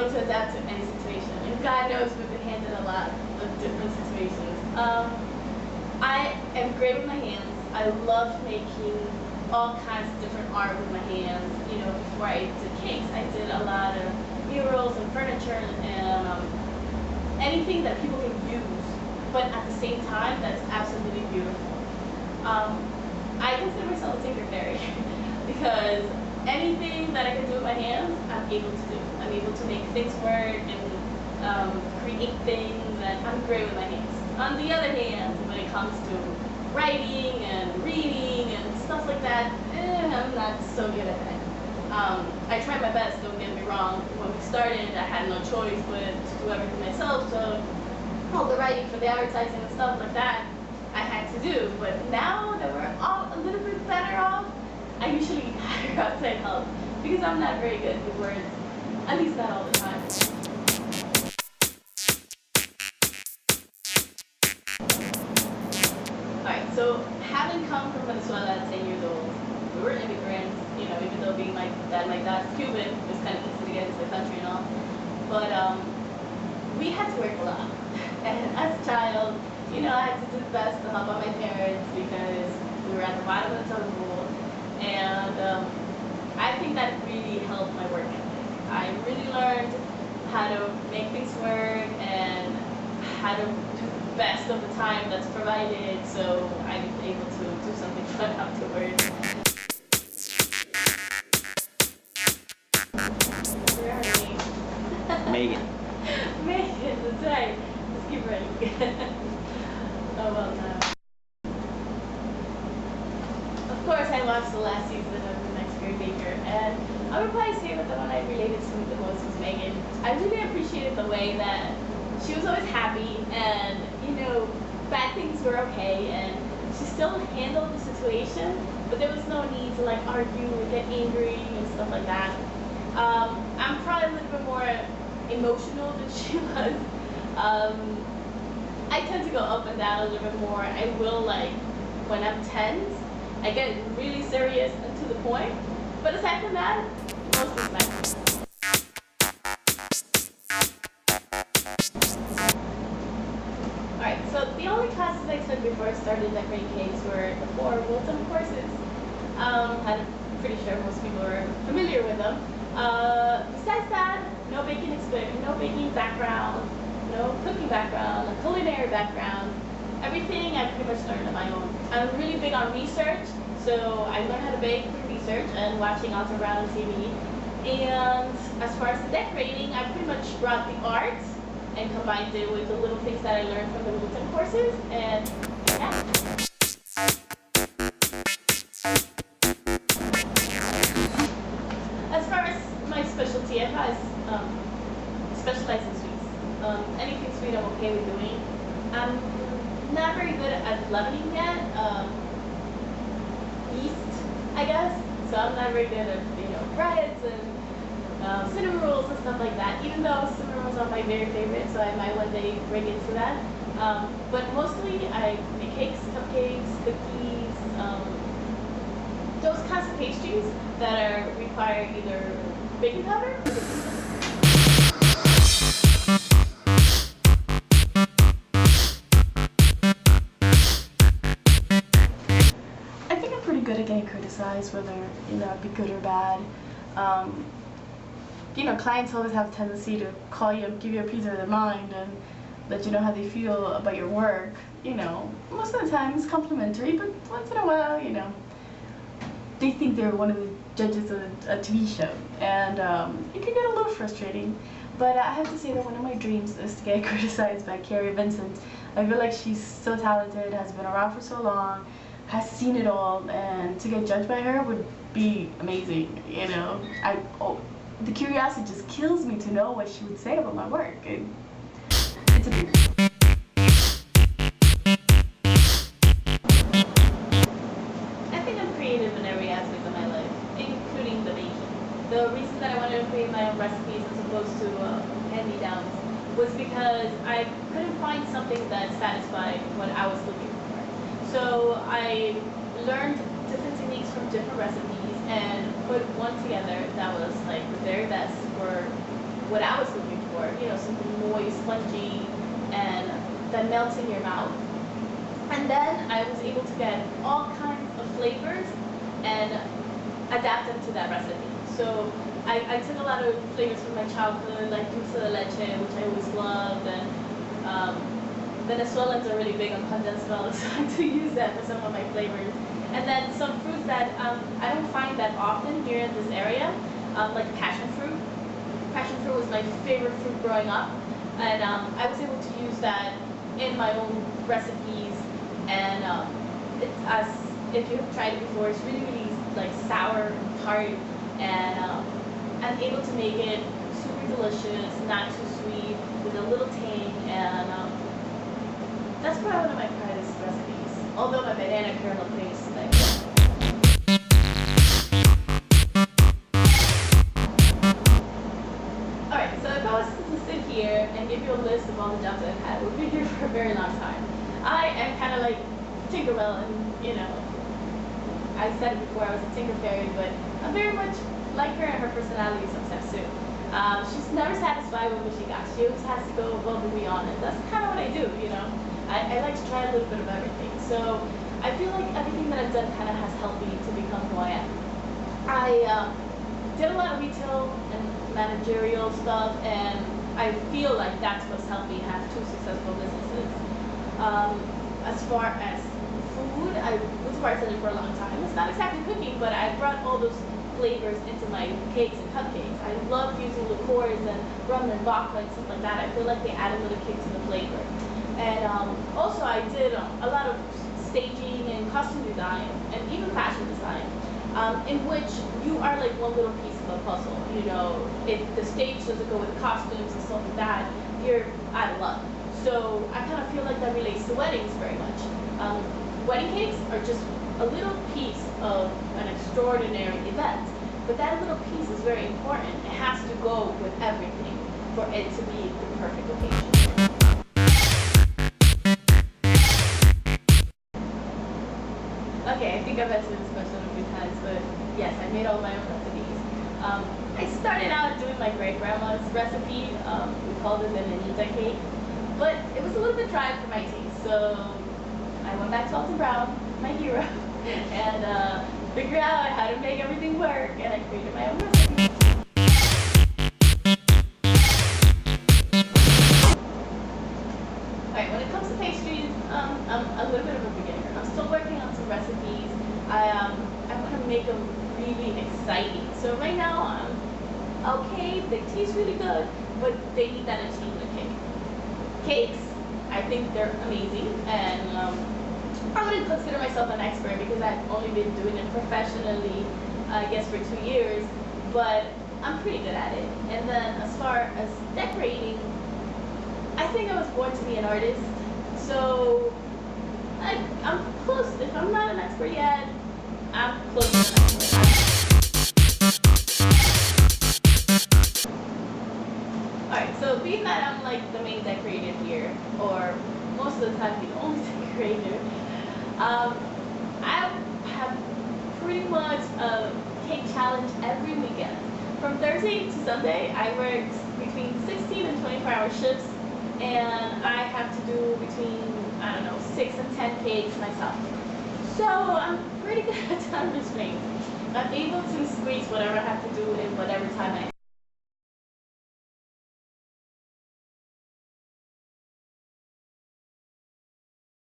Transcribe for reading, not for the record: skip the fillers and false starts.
able to adapt to any situation. And God knows we've been handed a lot of different situations. I am great with my hands. I love making all kinds of different art with my hands. You know, before I did cakes, I did a lot of murals and furniture and anything that people can use, but at the same time, that's absolutely beautiful. I consider myself a tinker fairy because anything that I can do with my hands, I'm able to do. I'm able to make things work and create things, and I'm great with my hands. On the other hand, when it comes to writing and reading and stuff like that, I'm not so good at that. I tried my best, don't get me wrong. When we started, I had no choice but to do everything myself, so all the writing for the advertising and stuff like that, I had to do. But now that we're all a little bit better off, I usually hire outside help because I'm not very good with words, at least not all the time. Alright, so having come from Venezuela at 10 years old, we were immigrants, you know, even though being my dad's Cuban, it was kind of easy to get into the country and all. But we had to work a lot. And as a child, you know, I had to do the best to help out my parents because we were at the bottom of the totem pole. And I think that really helped my work ethic. I really learned how to make things work and how to do the best of the time that's provided, so I'm able to do something fun afterwards. Where are we? Megan. Megan, that's right. Let's keep running. Oh well, no. Of course, I watched the last season of The Next Great Baker, and I would probably say that the one I related to the most was Megan. I really appreciated the way that she was always happy, and you know, bad things were okay, and she still handled the situation, but there was no need to like argue or get angry and stuff like that. I'm probably a little bit more emotional than she was. I tend to go up and down a little bit more. I will, like, when I'm tense, I get really serious and to the point. But aside from that, most is nice. Alright, so the only classes I took before I started decorating cakes were the 4 Wilton courses. I'm pretty sure most people are familiar with them. Besides that, no baking background, no cooking background, no culinary background. Everything I pretty much learned on my own. I'm really big on research, so I learned how to bake through research and watching Alton Brown on TV. And as far as the decorating, I pretty much brought the art and combined it with the little things that I learned from the Wilton courses, and yeah. As far as my specialty, I specialize in sweets. Anything sweet I'm okay with doing. I'm not very good at leavening yet. Yeast, I guess. So I'm not very good at, you know, breads and cinnamon rolls and stuff like that. Even though cinnamon rolls are my very favorite, so I might one day break into that. But mostly I make cakes, cupcakes, cookies, those kinds of pastries that require either baking powder or baking soda. Good at getting criticized, whether you know it be good or bad. You know, clients always have a tendency to call you and give you a piece of their mind and let you know how they feel about your work. You know, most of the time it's complimentary, but once in a while, you know, they think they're one of the judges of a TV show, and it can get a little frustrating. But I have to say that one of my dreams is to get criticized by Carrie Vincent. I feel like she's so talented, has been around for so long, has seen it all, and to get judged by her would be amazing, you know. The curiosity just kills me to know what she would say about my work. It's a dream. I think I'm creative in every aspect of my life, including the baking. The reason that I wanted to create my own recipes as opposed to hand-me-downs was because I couldn't find something that satisfied what I was looking for. So I learned different techniques from different recipes and put one together that was like the very best for what I was looking for. You know, something moist, spongy, and that melts in your mouth. And then I was able to get all kinds of flavors and adapt them to that recipe. So I took a lot of flavors from my childhood, like dulce de leche, which I always loved, and Venezuelans are really big on condensed milk, so I do use that for some of my flavors. And then some fruits that I don't find that often here in this area, like passion fruit. Passion fruit was my favorite fruit growing up, and I was able to use that in my own recipes. And it's as if you've tried it before, it's really, really like sour, tart, and I'm able to make it super delicious, not too sweet, with a little tang, and that's probably one of my proudest recipes. Although my banana kernel tastes like. Alright, so if I was to sit here and give you a list of all the jobs I've had, we'll be here for a very long time. I am kind of like Tinkerbell, and you know, I said it before, I was a Tinker Fairy, but I'm very much like her, and her personality sometimes too. She's never satisfied with what she got. She always has to go above and beyond, and that's kind of what I do, you know. I like to try a little bit of everything. So I feel like everything that I've done kind of has helped me to become who I am. I did a lot of retail and managerial stuff, and I feel like that's what's helped me have 2 successful businesses. As far as food, I was bartending for a long time. It's not exactly cooking, but I brought all those flavors into my cakes and cupcakes. I love using liqueurs and rum and vodka and stuff like that. I feel like they add a little kick to the flavor. And also I did a lot of staging and costume design and even fashion design, in which you are like one little piece of a puzzle. You know, if the stage doesn't go with the costumes and stuff like that, you're out of luck. So I kind of feel like that relates to weddings very much. Wedding cakes are just a little piece of an extraordinary event, but that little piece is very important. It has to go with everything for it to be the perfect occasion. Okay, I think I've answered this question a few times, but yes, I made all my own recipes. I started out doing my great-grandma's recipe. We called it an Anita cake, but it was a little bit dry for my taste, so I went back to Alton Brown, my hero, and figured out how to make everything work, and I created my own recipe. Alright, when it comes to pastries, I'm a little bit of a beginner. I'm still working on some recipes. I want to make them really exciting. So right now, okay, they taste really good, but they need that achievement cake. Cakes, I think they're amazing, and I wouldn't consider myself an expert because I've only been doing it professionally, I guess, for 2 years, but I'm pretty good at it. And then as far as decorating, I think I was born to be an artist, so I'm close. If I'm not an expert yet, I'm close to an expert. Alright, so being that I'm like the main decorator here, or most of the time the only decorator, I have pretty much a cake challenge every weekend. From Thursday to Sunday, I work between 16 and 24-hour shifts, and I have to do between, I don't know, 6 and 10 cakes myself. So I'm pretty good at time restraint. I'm able to squeeze whatever I have to do in whatever